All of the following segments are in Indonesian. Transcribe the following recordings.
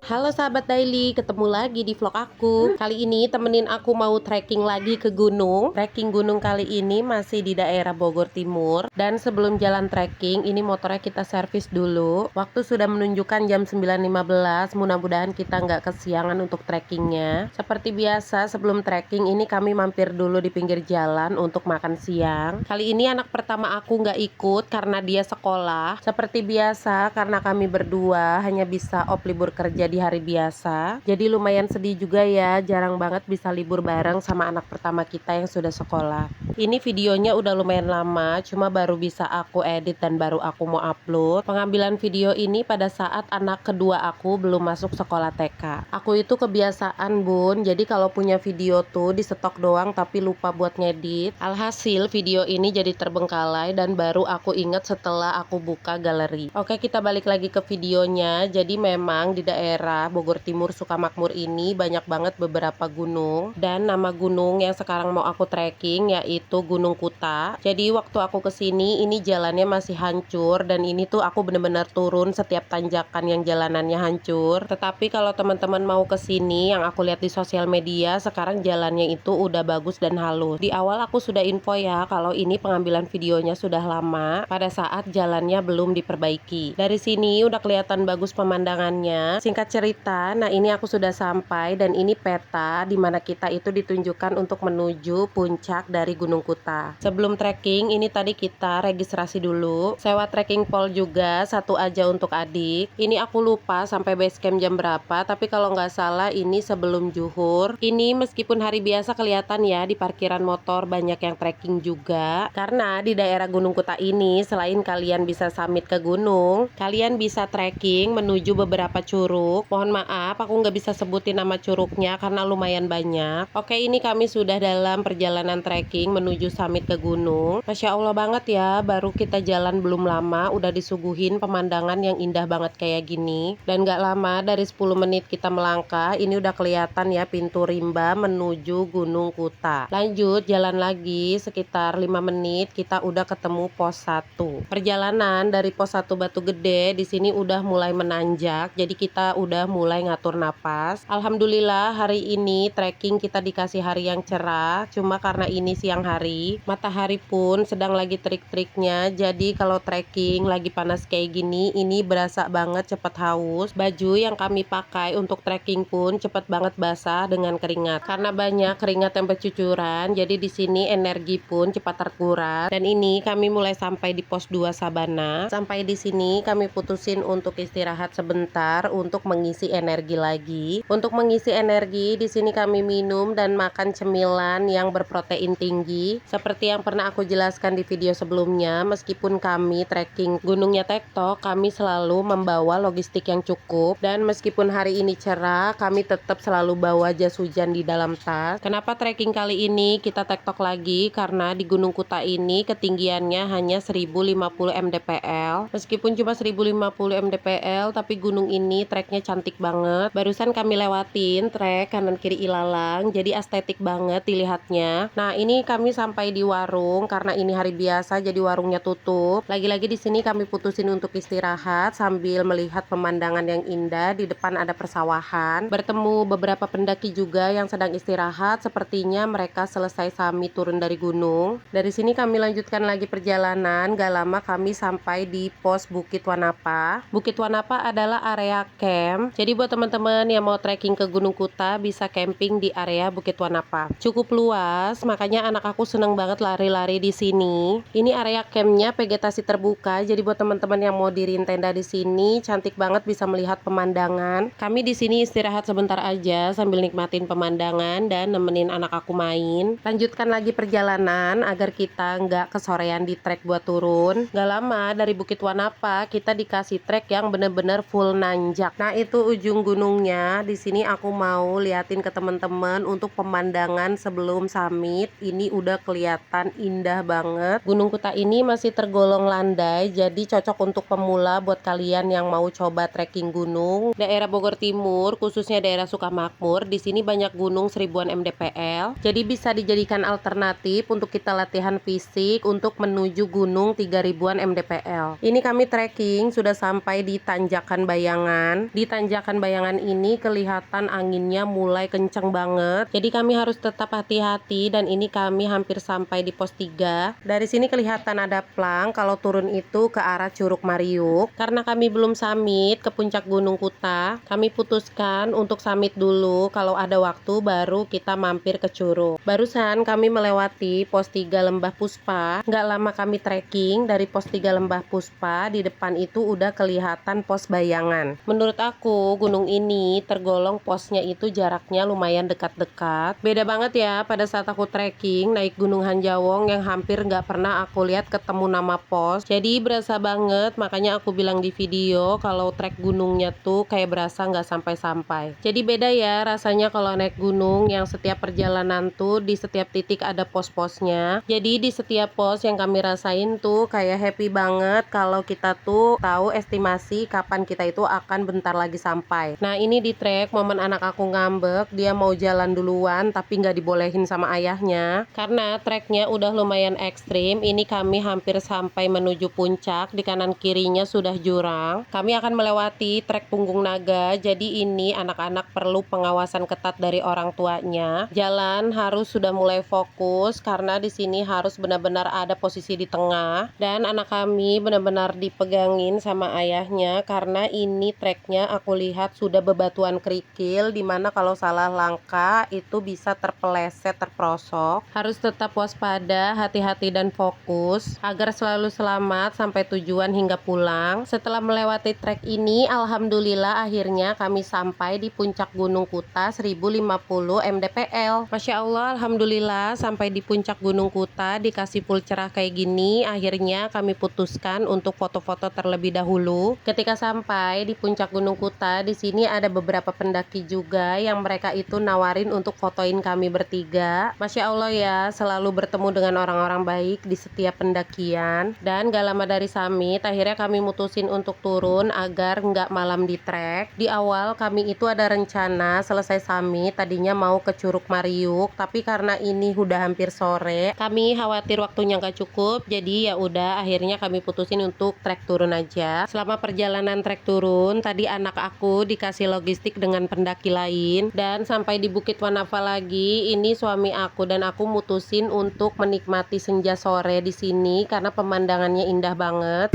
Halo sahabat daily, ketemu lagi di vlog aku. Kali ini temenin aku mau trekking lagi ke gunung. Trekking gunung kali ini masih di daerah Bogor Timur. Dan sebelum jalan trekking, ini motornya kita servis dulu. Waktu sudah menunjukkan jam 9.15, mudah-mudahan kita nggak kesiangan untuk trekkingnya. Seperti biasa, sebelum trekking ini kami mampir dulu di pinggir jalan untuk makan siang. Kali ini anak pertama aku nggak ikut karena dia sekolah. Seperti biasa, karena kami berdua hanya bisa off libur kerja di hari biasa. Jadi lumayan sedih juga ya, jarang banget bisa libur bareng sama anak pertama kita yang sudah sekolah. Ini videonya udah lumayan lama, cuma baru bisa aku edit dan baru aku mau upload. Pengambilan video ini pada saat anak kedua aku belum masuk sekolah TK. Aku itu kebiasaan bun, jadi kalau punya video tuh di stok doang tapi lupa buat ngedit. Alhasil video ini jadi terbengkalai dan baru aku inget setelah aku buka galeri. Oke, kita balik lagi ke videonya. Jadi memang di daerah Bogor Timur Sukamakmur ini banyak banget beberapa gunung, dan nama gunung yang sekarang mau aku trekking yaitu Gunung Kuta. Jadi waktu aku kesini ini jalannya masih hancur, dan ini tuh aku bener-bener turun setiap tanjakan yang jalanannya hancur. Tetapi kalau teman-teman mau kesini, yang aku lihat di sosial media sekarang jalannya itu udah bagus dan halus. Di awal aku sudah info ya kalau ini pengambilan videonya sudah lama pada saat jalannya belum diperbaiki. Dari sini udah kelihatan bagus pemandangannya. Singkat cerita, nah ini aku sudah sampai dan ini peta di mana kita itu ditunjukkan untuk menuju puncak dari Gunung Kuta. Sebelum trekking ini tadi kita registrasi dulu, sewa trekking pole juga satu aja untuk adik. Ini aku lupa sampai base camp jam berapa, tapi kalau nggak salah ini sebelum zuhur. Ini meskipun hari biasa kelihatan ya di parkiran motor banyak yang trekking juga, karena di daerah Gunung Kuta ini selain kalian bisa summit ke gunung, kalian bisa trekking menuju beberapa curug. Mohon maaf aku nggak bisa sebutin nama curugnya karena lumayan banyak. Oke, ini kami sudah dalam perjalanan trekking menuju summit ke gunung. Masya Allah banget ya, baru kita jalan belum lama udah disuguhin pemandangan yang indah banget kayak gini. Dan gak lama dari 10 menit kita melangkah, ini udah kelihatan ya pintu rimba menuju Gunung Kuta. Lanjut jalan lagi sekitar 5 menit kita udah ketemu pos 1. Perjalanan dari pos 1 Batu Gede di sini udah mulai menanjak, jadi kita udah mulai ngatur napas. Alhamdulillah hari ini trekking kita dikasih hari yang cerah, cuma karena ini siang hari, matahari pun sedang lagi terik-teriknya. Jadi kalau trekking lagi panas kayak gini, ini berasa banget cepet haus. Baju yang kami pakai untuk trekking pun cepet banget basah dengan keringat. Karena banyak keringat yang bercucuran, jadi di sini energi pun cepat terkuras. Dan ini kami mulai sampai di pos 2 Sabana. Sampai di sini kami putusin untuk istirahat sebentar untuk mengisi energi lagi. Untuk mengisi energi di sini kami minum dan makan cemilan yang berprotein tinggi. Seperti yang pernah aku jelaskan di video sebelumnya, meskipun kami trekking Gunungnya Tektok, kami selalu membawa logistik yang cukup, dan meskipun hari ini cerah, kami tetap selalu bawa jas hujan di dalam tas. Kenapa trekking kali ini kita tektok lagi? Karena di Gunung Kuta ini ketinggiannya hanya 1050 mdpl. Meskipun cuma 1050 mdpl, tapi gunung ini treknya cantik banget. Barusan kami lewatin trek kanan kiri ilalang, jadi estetik banget dilihatnya. Nah ini kami sampai di warung, karena ini hari biasa jadi warungnya tutup. Lagi-lagi di sini kami putusin untuk istirahat sambil melihat pemandangan yang indah. Di depan ada persawahan, bertemu beberapa pendaki juga yang sedang istirahat. Sepertinya mereka selesai summit turun dari gunung. Dari sini kami lanjutkan lagi perjalanan. Gak lama kami sampai di pos Bukit Wanapa. Bukit Wanapa adalah area camp, jadi buat teman-teman yang mau trekking ke Gunung Kuta bisa camping di area Bukit Wanapa. Cukup luas, makanya anak aku seneng banget lari-lari di sini. Ini area campnya vegetasi terbuka, jadi buat teman-teman yang mau diriin tenda di sini cantik banget, bisa melihat pemandangan. Kami di sini istirahat sebentar aja sambil nikmatin pemandangan dan nemenin anak aku main. Lanjutkan lagi perjalanan agar kita nggak kesorean di trek buat turun. Gak lama dari Bukit Wanapa kita dikasih trek yang bener-bener full nanjak. Nah itu ujung gunungnya. Di sini aku mau liatin ke teman-teman untuk pemandangan sebelum summit. Ini udah kelihatan indah banget. Gunung Kuta ini masih tergolong landai, jadi cocok untuk pemula buat kalian yang mau coba trekking gunung. Daerah Bogor Timur, khususnya daerah Sukamakmur, di sini banyak gunung seribuan mdpl. Jadi bisa dijadikan alternatif untuk kita latihan fisik untuk menuju gunung 3000-an mdpl. Ini kami trekking sudah sampai di Tanjakan Bayangan. Di Tanjakan Bayangan ini kelihatan anginnya mulai kenceng banget. Jadi kami harus tetap hati-hati dan ini kami hampir sampai di pos 3. Dari sini kelihatan ada plang kalau turun itu ke arah Curug Mariuk. Karena kami belum summit ke puncak Gunung Kuta, kami putuskan untuk summit dulu. Kalau ada waktu baru kita mampir ke Curug. Barusan kami melewati pos 3 Lembah Puspa. Nggak lama kami trekking dari pos 3 Lembah Puspa, di depan itu udah kelihatan pos Bayangan. Menurut aku gunung ini tergolong posnya itu jaraknya lumayan dekat-dekat. Beda banget ya pada saat aku trekking naik Gunung Hanjawong yang hampir nggak pernah aku lihat ketemu nama pos. Jadi berasa banget, makanya aku bilang di video kalau trek gunungnya tuh kayak berasa nggak sampai-sampai. Jadi beda ya rasanya kalau naik gunung yang setiap perjalanan tuh di setiap titik ada pos-posnya. Jadi di setiap pos yang kami rasain tuh kayak happy banget kalau kita tuh tahu estimasi kapan kita itu akan bentar lagi sampai. Nah ini di trek momen anak aku ngambek, dia mau jalan duluan tapi nggak dibolehin sama ayahnya karena treknya udah lumayan ekstrim. Ini kami hampir sampai menuju puncak, di kanan kirinya sudah jurang. Kami akan melewati trek Punggung Naga, jadi ini anak-anak perlu pengawasan ketat dari orang tuanya. Jalan harus sudah mulai fokus karena di sini harus benar-benar ada posisi di tengah dan anak kami benar-benar dipegangin sama ayahnya karena ini treknya aku lihat sudah bebatuan kerikil dimana kalau salah langkah itu bisa terpeleset, terprosok. Harus tetap waspada, hati-hati dan fokus agar selalu selamat sampai tujuan hingga pulang. Setelah melewati trek ini, alhamdulillah akhirnya kami sampai di puncak Gunung Kuta 1050 mdpl. Masya Allah, alhamdulillah sampai di puncak Gunung Kuta dikasih full cerah kayak gini. Akhirnya kami putuskan untuk foto-foto terlebih dahulu. Ketika sampai di puncak Gunung Kuta, di sini ada beberapa pendaki juga yang mereka itu nawarin untuk fotoin kami bertiga. Masya Allah ya, selalu bertemu dengan orang-orang baik di setiap pendakian. Dan gak lama dari summit, akhirnya kami mutusin untuk turun agar nggak malam di trek. Di awal kami itu ada rencana selesai summit tadinya mau ke Curug Mariuk, tapi karena ini udah hampir sore, kami khawatir waktunya nggak cukup. Jadi ya udah, akhirnya kami putusin untuk trek turun aja. Selama perjalanan trek turun, tadi anak aku dikasih logistik dengan pendaki lain dan sampai di Bukit Wanafa lagi. Ini suami aku dan aku mutusin untuk menikmati senja sore di sini karena pemandangannya indah banget.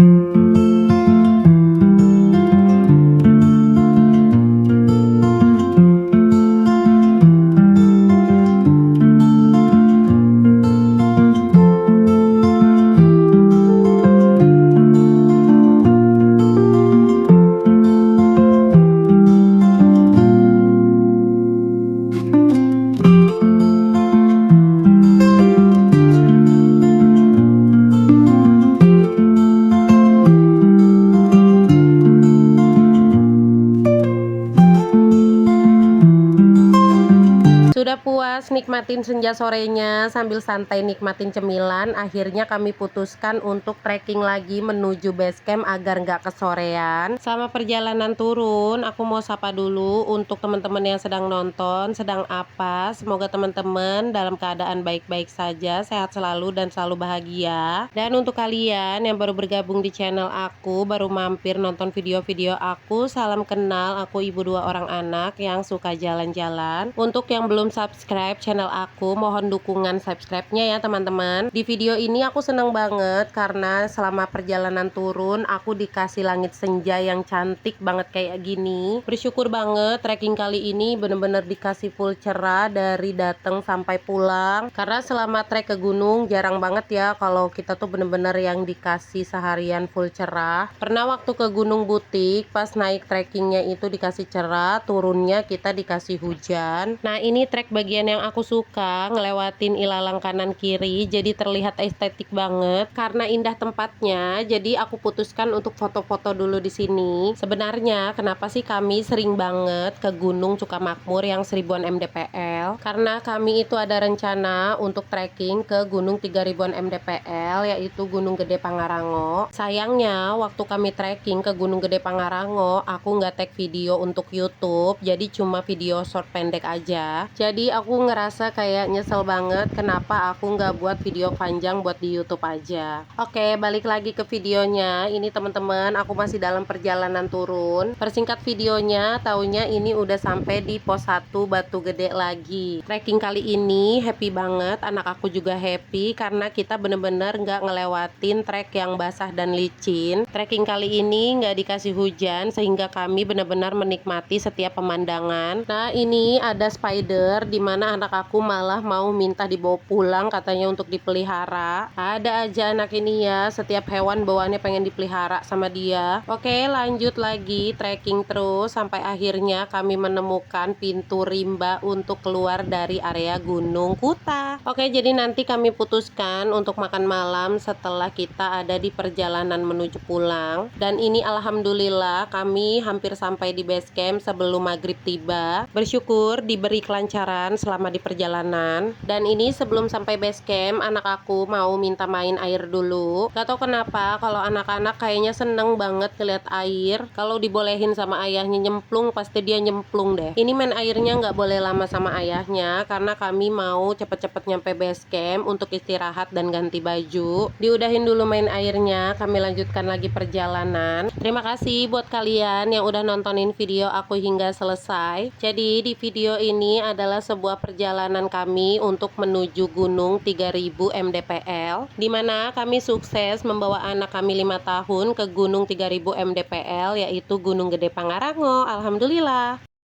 Sudah puas nikmatin senja sorenya sambil santai nikmatin cemilan, akhirnya kami putuskan untuk trekking lagi menuju base camp agar nggak kesorean. Selama perjalanan turun, aku mau sapa dulu untuk teman-teman yang sedang nonton, sedang apa. Semoga teman-teman dalam keadaan baik-baik saja, sehat selalu dan selalu bahagia. Dan untuk kalian yang baru bergabung di channel aku, baru mampir nonton video-video aku, salam kenal, aku ibu dua orang anak yang suka jalan-jalan. Untuk yang belum subscribe channel aku, mohon dukungan subscribe-nya ya teman-teman. Di video ini aku seneng banget karena selama perjalanan turun aku dikasih langit senja yang cantik banget kayak gini. Bersyukur banget trekking kali ini bener-bener dikasih full cerah dari datang sampai pulang. Karena selama trek ke gunung jarang banget ya kalau kita tuh bener-bener yang dikasih seharian full cerah. Pernah waktu ke Gunung Butik pas naik trekkingnya itu dikasih cerah, turunnya kita dikasih hujan. Nah ini trek bagian Dan yang aku suka ngelewatin ilalang kanan kiri, jadi terlihat estetik banget karena indah tempatnya. Jadi aku putuskan untuk foto-foto dulu di sini. Sebenarnya kenapa sih kami sering banget ke Gunung Cukamakmur yang 1000-an mdpl? Karena kami itu ada rencana untuk trekking ke Gunung 3000-an mdpl, yaitu Gunung Gede Pangarango. Sayangnya waktu kami trekking ke Gunung Gede Pangarango, aku nggak tag video untuk YouTube, jadi cuma video short pendek aja. Jadi aku ngerasa kayak nyesel banget kenapa aku nggak buat video panjang buat di YouTube aja. Oke, balik lagi ke videonya. Ini teman-teman, aku masih dalam perjalanan turun. Persingkat videonya, taunya ini udah sampai di pos 1 Batu Gede lagi. Trekking kali ini happy banget, anak aku juga happy karena kita bener-bener nggak ngelewatin trek yang basah dan licin. Trekking kali ini nggak dikasih hujan sehingga kami benar-benar menikmati setiap pemandangan. Nah, ini ada spider dimana anak aku malah mau minta dibawa pulang katanya untuk dipelihara. Ada aja anak ini ya, setiap hewan bawaannya pengen dipelihara sama dia. Oke, lanjut lagi trekking terus sampai akhirnya kami menemukan pintu rimba untuk keluar dari area Gunung Kuta. Oke, jadi nanti kami putuskan untuk makan malam setelah kita ada di perjalanan menuju pulang. Dan ini alhamdulillah kami hampir sampai di base camp sebelum maghrib tiba. Bersyukur diberi kelancaran selama di perjalanan. Dan ini sebelum sampai base camp, anak aku mau minta main air dulu. Gak tau kenapa kalau anak-anak kayaknya seneng banget ngeliat air. Kalau dibolehin sama ayahnya nyemplung, pasti dia nyemplung deh. Ini main airnya nggak boleh lama sama ayahnya karena kami mau cepet-cepet nyampe base camp untuk istirahat dan ganti baju. Diudahin dulu main airnya, kami lanjutkan lagi perjalanan. Terima kasih buat kalian yang udah nontonin video aku hingga selesai. Jadi di video ini adalah sebuah perjalanan kami untuk menuju Gunung 3000 mdpl, dimana kami sukses membawa anak kami 5 tahun ke Gunung 3000 mdpl, yaitu Gunung Gede Pangarango. Alhamdulillah.